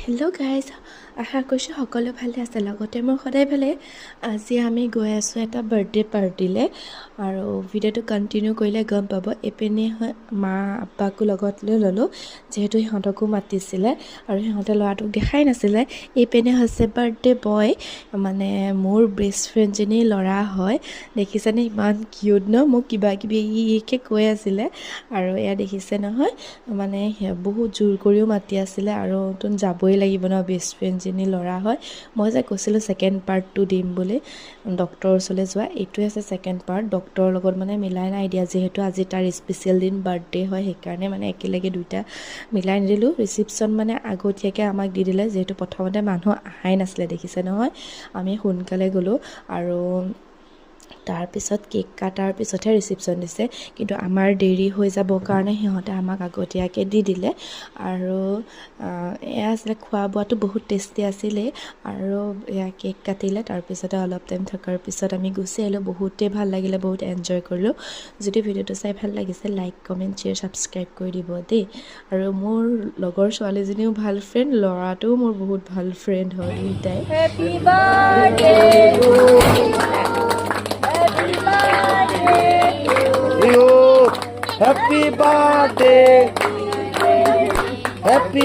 Hello' guys, আশা কৰিছোঁ সকলো ভালে আছে। লগতে মই সদায় ভালে। আজি আমি গৈ আছোঁ এটা বাৰ্থডে পাৰ্টিলৈ আৰু ভিডিঅ'টো কণ্টিনিউ কৰিলে গম পাব। এইপিনে মা আব্বাকো লগত লৈ ল'লোঁ যিহেতু সিহঁতকো মাতিছিলে আৰু সিহঁতে ল'ৰাটোক দেখাই নাছিলে। এইপিনে হৈছে বাৰ্থডে বয়, মানে মোৰ বেষ্ট ফ্ৰেণ্ডজনীৰ ল'ৰা হয়। দেখিছেনে ইমান কিউট ন? মোক কিবা কিবি কৈ আছিলে আৰু এয়া দেখিছে নহয়, মানে বহুত জোৰ কৰিও মাতি আছিলে আৰু তোন যাবই লাগিব ন, বেষ্ট ফ্ৰেণ্ডজনী ল'ৰা হয়। মই যে কৈছিলোঁ ছেকেণ্ড পাৰ্টটো দিম বুলি ডক্টৰৰ ওচৰলৈ যোৱা, এইটোৱে আছে ছেকেণ্ড পাৰ্ট। ডক্টৰৰ লগত মানে মিলাই নাই দিয়া, যিহেতু আজি তাৰ স্পেচিয়েল দিন বাৰ্থডে হয়, সেইকাৰণে মানে একেলগে দুইটা মিলাই নিদিলোঁ। ৰিচিপশ্যন মানে আগতীয়াকৈ আমাক দি দিলে, যিহেতু প্ৰথমতে মানুহ অহাই নাছিলে। দেখিছে নহয়, আমি সোনকালে গ'লোঁ আৰু তাৰপিছত কেক কাটাৰ পিছতহে ৰিচিপশ্যন দিছে, কিন্তু আমাৰ দেৰি হৈ যাবৰ কাৰণে সিহঁতে আমাক আগতীয়াকৈ দি দিলে। আৰু এয়া আছিলে, খোৱা বোৱাটো বহুত টেষ্টি আছিলেই আৰু এয়া কেক কাটিলে। তাৰপিছতে অলপ টাইম থকাৰ পিছত আমি গুচি আহিলোঁ। বহুতেই ভাল লাগিলে, বহুত এনজয় কৰিলোঁ। যদি ভিডিঅ'টো চাই ভাল লাগিছে, লাইক কমেণ্ট শ্বেয়াৰ ছাবস্ক্ৰাইব কৰি দিব দেই। আৰু মোৰ লগৰ ছোৱালীজনীও ভাল ফ্ৰেণ্ড, ল'ৰাটোও মোৰ বহুত ভাল ফ্ৰেণ্ড হয়, দুইটাই। Happy birthday to you. Happy birthday. Happy